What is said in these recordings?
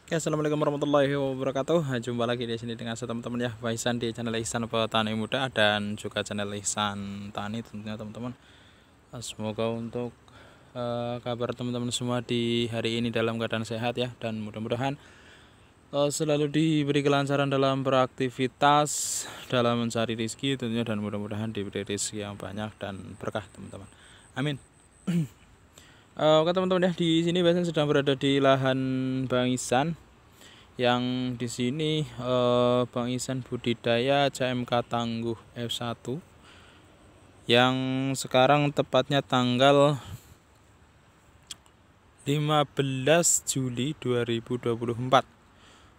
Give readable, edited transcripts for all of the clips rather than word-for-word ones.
Oke, assalamualaikum warahmatullahi wabarakatuh. Jumpa lagi di sini dengan saya teman-teman ya, Ihsan di channel Ihsan Petani Muda dan juga channel Ihsan Tani tentunya teman-teman. Semoga untuk kabar teman-teman semua di hari ini dalam keadaan sehat ya, dan mudah-mudahan selalu diberi kelancaran dalam beraktivitas, dalam mencari rezeki tentunya, dan mudah-mudahan diberi rezeki yang banyak dan berkah teman-teman. Amin. Oke teman-teman ya, di sini Ihsan sedang berada di lahan Bang Ihsan, yang di sini Bang Ihsan budidaya CMK Tangguh F1 yang sekarang tepatnya tanggal 15 Juli 2024.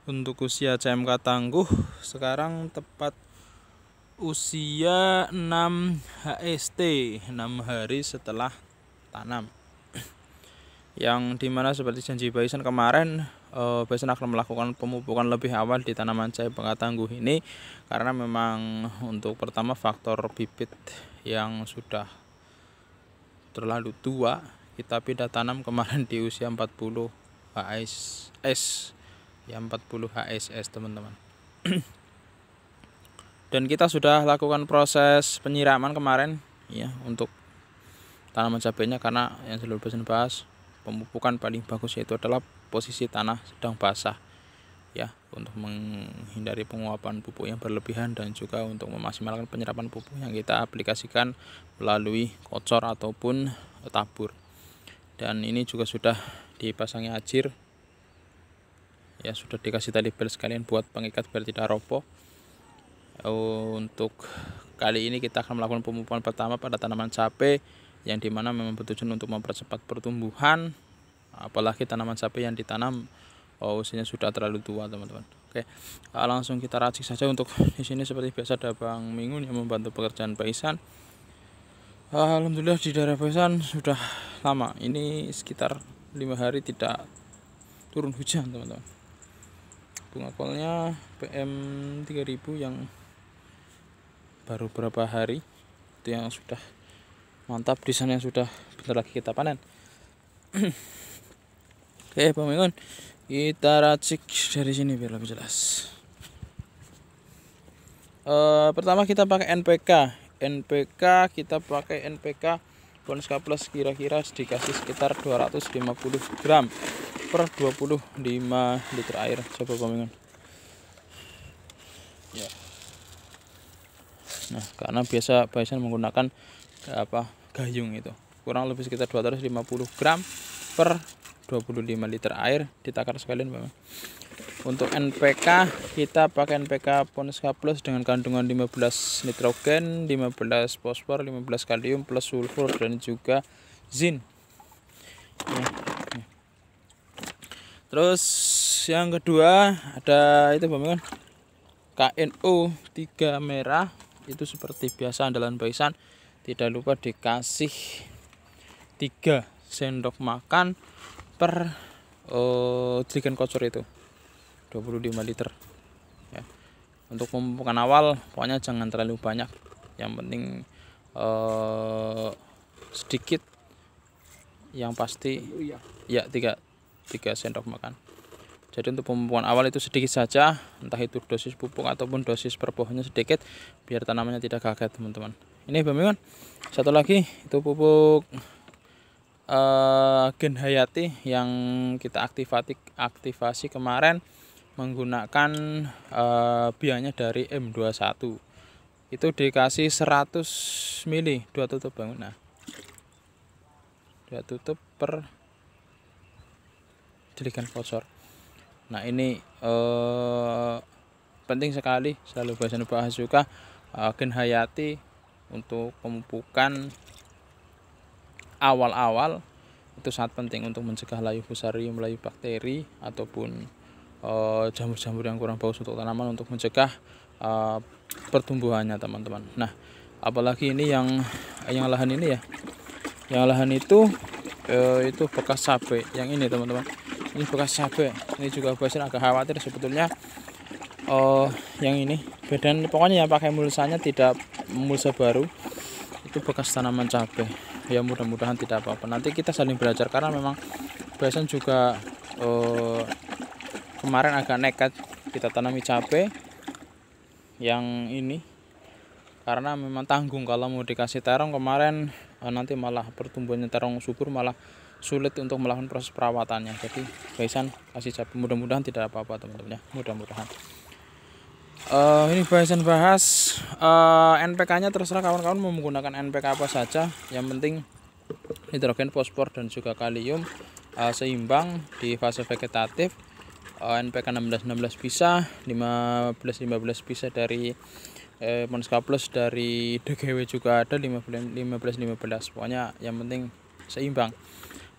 Untuk usia CMK Tangguh sekarang tepat usia 6 HST, 6 hari setelah tanam. Yang dimana seperti janji Bang Ihsan kemarin, Bang Ihsan akan melakukan pemupukan lebih awal di tanaman CMK Tangguh ini, karena memang untuk pertama faktor bibit yang sudah terlalu tua, kita pindah tanam kemarin di usia 40 HSS ya, 40 HSS teman-teman. Dan kita sudah lakukan proses penyiraman kemarin ya untuk tanaman cabenya, karena yang selalu Bang Ihsan bahas, pemupukan paling bagus yaitu adalah posisi tanah sedang basah ya, untuk menghindari penguapan pupuk yang berlebihan dan juga untuk memaksimalkan penyerapan pupuk yang kita aplikasikan melalui kocor ataupun tabur. Dan ini juga sudah dipasangi ajir ya, sudah dikasih tali bel sekalian buat pengikat biar tidak roboh. Untuk kali ini kita akan melakukan pemupukan pertama pada tanaman cabai, yang dimana memang bertujuan untuk mempercepat pertumbuhan, apalagi tanaman cabai yang ditanam usianya sudah terlalu tua teman-teman. Oke, langsung kita racik saja. Untuk di sini seperti biasa ada Bang Mingun yang membantu pekerjaan Bang Ihsan. Alhamdulillah di daerah Bang Ihsan sudah lama ini, sekitar 5 hari tidak turun hujan teman-teman. Bunga kolnya PM 3000 yang baru beberapa hari itu yang sudah mantap, di sana yang sudah bentar lagi kita panen. Oke Bang Mingun, kita racik dari sini biar lebih jelas. Pertama kita pakai NPK kita pakai NPK Bonska Plus, kira-kira dikasih sekitar 250 gram per 25 liter air. Coba Bang Mingun ya. Nah, karena biasa Bang Ihsan menggunakan gayung, itu kurang lebih sekitar 250 gram per 25 liter air, ditakar sekalian Bang. Untuk NPK kita pakai NPK Bonska Plus dengan kandungan 15 nitrogen, 15 fosfor, 15 kalium plus sulfur dan juga zin ya. Terus yang kedua ada itu Bang, KNO 3 merah, itu seperti biasa andalan Bang Ihsan, tidak lupa dikasih 3 sendok makan per jerigen kocor itu 25 liter ya. Untuk pemupukan awal pokoknya jangan terlalu banyak, yang penting sedikit, yang pasti ya 3 sendok makan. Jadi untuk pemupukan awal itu sedikit saja, entah itu dosis pupuk ataupun dosis per pohonnya sedikit, biar tanamannya tidak kaget teman-teman. Ini Bang Mingun, satu lagi itu pupuk Gen Hayati yang kita aktivasi kemarin menggunakan bianya dari M21, itu dikasih 100 ml 2 tutup Bang. Nah, 2 tutup per jerigen kocor. Nah ini penting sekali, selalu Bang Ihsan bahas juga Gen Hayati untuk pemupukan awal-awal itu sangat penting untuk mencegah layu fusarium, layu bakteri ataupun jamur-jamur yang kurang bagus untuk tanaman, untuk mencegah pertumbuhannya teman-teman. Nah apalagi ini yang lahan ini ya, yang lahan itu bekas cabai, yang ini teman-teman, ini bekas cabai. Ini juga Bang Ihsan agak khawatir sebetulnya, yang ini beda, pokoknya yang pakai mulsanya tidak mulsa baru, itu bekas tanaman cabai ya. Mudah-mudahan tidak apa-apa, nanti kita saling belajar, karena memang Bang Ihsan juga kemarin agak nekat kita tanami cabai yang ini karena memang tanggung. Kalau mau dikasih terong kemarin nanti malah pertumbuhannya terong subur malah sulit untuk melakukan proses perawatannya. Jadi Baisan kasih cabai, mudah-mudahan tidak apa-apa teman-teman ya, mudah-mudahan. Ini Baisan bahas NPK-nya, terserah kawan-kawan mau menggunakan NPK apa saja, yang penting nitrogen, fosfor dan juga kalium seimbang di fase vegetatif. NPK 16-16 bisa, 15-15 bisa dari Monska Plus, dari DGW juga ada 15-15. Pokoknya yang penting seimbang.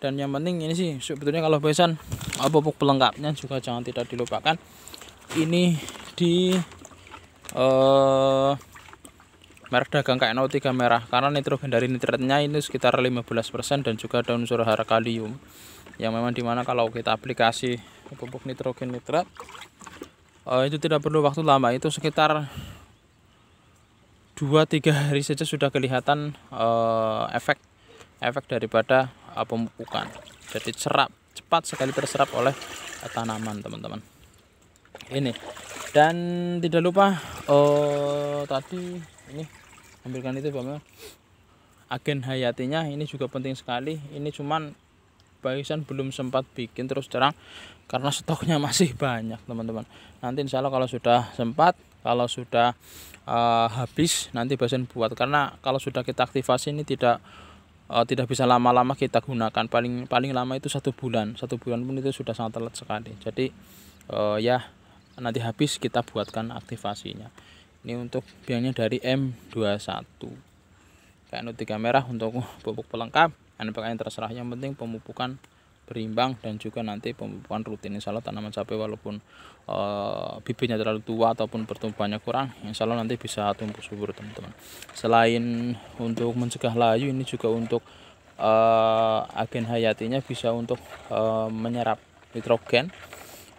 Dan yang penting ini sih sebetulnya kalau Baisan pupuk pelengkapnya juga jangan tidak dilupakan. Ini di merek dagang KNO3 merah, karena nitrogen dari nitratnya ini sekitar 15% dan juga ada unsur hara kalium yang memang dimana kalau kita aplikasi pupuk nitrogen nitrat itu tidak perlu waktu lama, itu sekitar 2-3 hari saja sudah kelihatan efek daripada pemupukan. Jadi cepat sekali terserap oleh tanaman teman-teman ini. Dan tidak lupa tadi ini ambilkan itu Bang, agen hayatinya ini juga penting sekali. Ini cuman Baisan belum sempat bikin terus terang karena stoknya masih banyak teman-teman. Nanti insya Allah kalau sudah sempat, kalau sudah habis nanti Baisan buat, karena kalau sudah kita aktifasi ini tidak bisa lama-lama kita gunakan, paling lama itu 1 bulan. 1 bulan pun itu sudah sangat telat sekali. Jadi ya nanti habis kita buatkan aktivasinya. Ini untuk biangnya dari M21 KNO3 merah untuk pupuk pelengkap. NPK yang terserah, yang penting pemupukan berimbang dan juga nanti pemupukan rutin. Insya Allah tanaman cabai walaupun bibitnya terlalu tua ataupun pertumbuhannya kurang, insya Allah nanti bisa tumbuh subur teman-teman. Selain untuk mencegah layu, ini juga untuk agen hayatinya bisa untuk menyerap nitrogen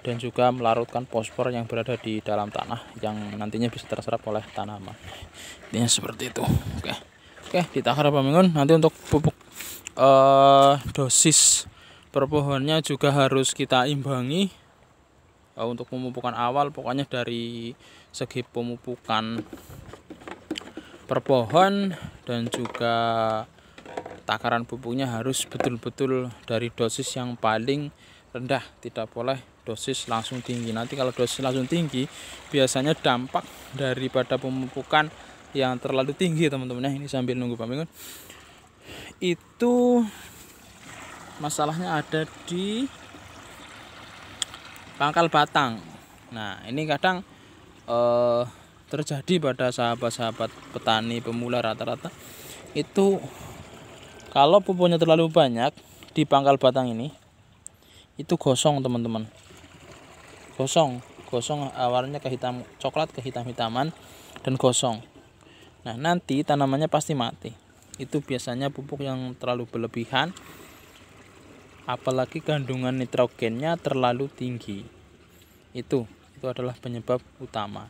dan juga melarutkan fosfor yang berada di dalam tanah yang nantinya bisa terserap oleh tanaman. Ini seperti itu. Oke, ditakar Pak Mingun. Nanti untuk pupuk dosis per pohonnya juga harus kita imbangi untuk pemupukan awal. Pokoknya dari segi pemupukan per pohon dan juga takaran pupuknya harus betul-betul dari dosis yang paling rendah, tidak boleh dosis langsung tinggi. Nanti kalau dosis langsung tinggi biasanya dampak daripada pemupukan yang terlalu tinggi teman-teman ya. Ini sambil nunggu Pak Mingun, itu masalahnya ada di pangkal batang. Nah ini kadang terjadi pada sahabat-sahabat petani pemula rata-rata itu kalau pupuknya terlalu banyak di pangkal batang ini itu gosong teman-teman, gosong warnanya coklat ke hitam-hitaman dan gosong. Nah nanti tanamannya pasti mati. Itu biasanya pupuk yang terlalu berlebihan, apalagi kandungan nitrogennya terlalu tinggi. Itu adalah penyebab utama.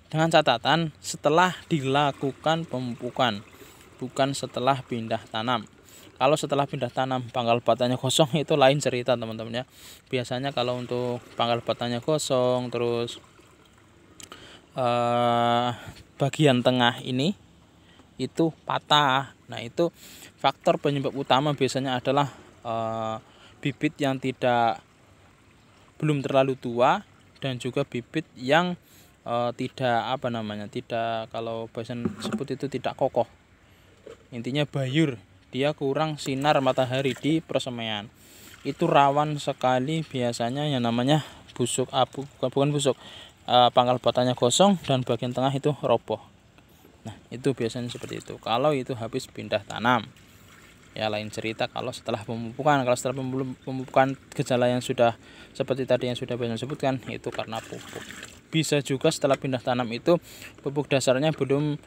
Dengan catatan setelah dilakukan pemupukan, bukan setelah pindah tanam. Kalau setelah pindah tanam pangkal batangnya kosong itu lain cerita teman-teman ya. Biasanya kalau untuk pangkal batangnya kosong terus bagian tengah ini itu patah. Nah itu faktor penyebab utama biasanya adalah bibit yang belum terlalu tua dan juga bibit yang tidak tidak, kalau Baisan sebut itu tidak kokoh. Intinya bayur, dia kurang sinar matahari di persemaian. Itu rawan sekali biasanya yang namanya busuk abu, bukan busuk, pangkal batangnya kosong dan bagian tengah itu roboh. Nah itu biasanya seperti itu kalau itu habis pindah tanam. Ya lain cerita kalau setelah pemupukan. Kalau setelah pemupukan gejala yang sudah seperti tadi yang sudah Baisan sebutkan itu karena pupuk. Bisa juga setelah pindah tanam itu pupuk dasarnya belum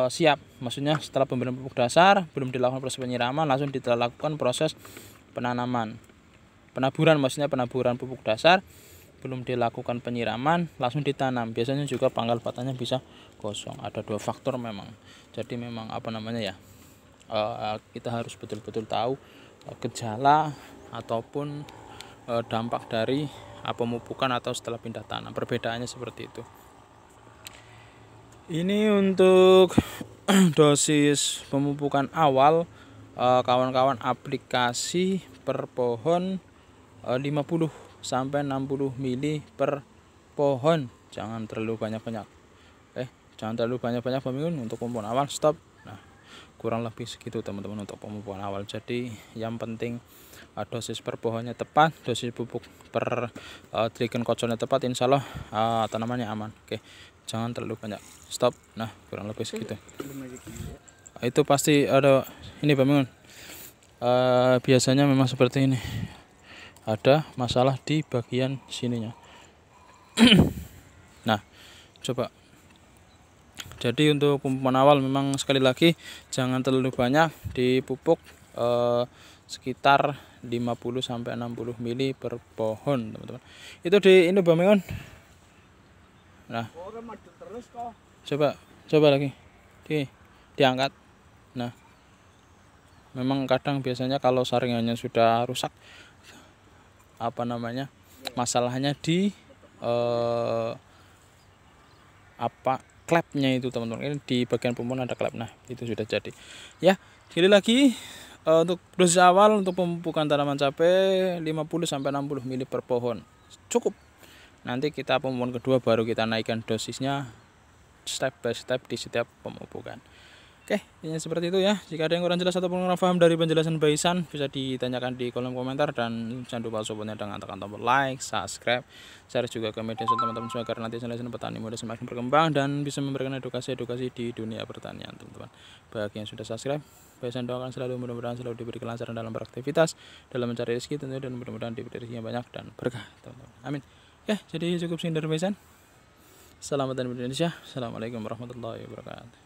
siap. Maksudnya setelah pemberian pupuk dasar belum dilakukan proses penyiraman, langsung dilakukan proses penaburan, maksudnya penaburan pupuk dasar, belum dilakukan penyiraman langsung ditanam. Biasanya juga pangkal batangnya bisa kosong. Ada 2 faktor memang. Jadi memang kita harus betul-betul tahu gejala ataupun dampak dari pemupukan atau setelah pindah tanam. Perbedaannya seperti itu. Ini untuk dosis pemupukan awal, kawan-kawan, aplikasi per pohon 50 sampai 60 mili per pohon. Jangan terlalu banyak-banyak. Jangan terlalu banyak-banyak pemirsa untuk pemupukan awal. Stop. Nah, kurang lebih segitu teman-teman untuk pemupukan awal. Jadi yang penting dosis per pohonnya tepat, dosis pupuk per trigen kocornya tepat, insya Allah tanamannya aman. Oke, jangan terlalu banyak. Stop. Nah, kurang lebih segitu. Itu pasti ada ini pemirsa. Biasanya memang seperti ini. Ada masalah di bagian sininya. Nah, coba. Jadi untuk pemupukan awal memang sekali lagi jangan terlalu banyak, dipupuk sekitar 50 sampai 60 mili per pohon, teman-teman. Itu di ini Bang. Nah, coba lagi. Diangkat. Nah, memang kadang biasanya kalau saringannya sudah rusak, masalahnya di klepnya itu teman-teman. Ini di bagian pemupukan ada klep. Nah, itu sudah jadi. Ya, sekali lagi untuk dosis awal untuk pemupukan tanaman cabai 50 sampai 60 mili per pohon. Cukup. Nanti kita pemupukan kedua baru kita naikkan dosisnya step by step di setiap pemupukan. Oke, ini seperti itu ya. Jika ada yang kurang jelas ataupun kurang paham dari penjelasan Baisan, bisa ditanyakan di kolom komentar, dan jangan lupa supportnya dengan tekan tombol like, subscribe, share juga ke media sosial teman-teman semua, agar nanti channel petani muda semakin berkembang dan bisa memberikan edukasi-edukasi di dunia pertanian, teman-teman. Bagi yang sudah subscribe, Baisan doakan selalu, mudah-mudahan selalu diberi kelancaran dalam beraktivitas, dalam mencari rezeki tentunya, dan mudah-mudahan diberi rezeki yang banyak dan berkah, teman-teman. Amin. Ya, jadi cukup sekian dari Baisan. Selamat dan Indonesia. Assalamualaikum warahmatullahi wabarakatuh.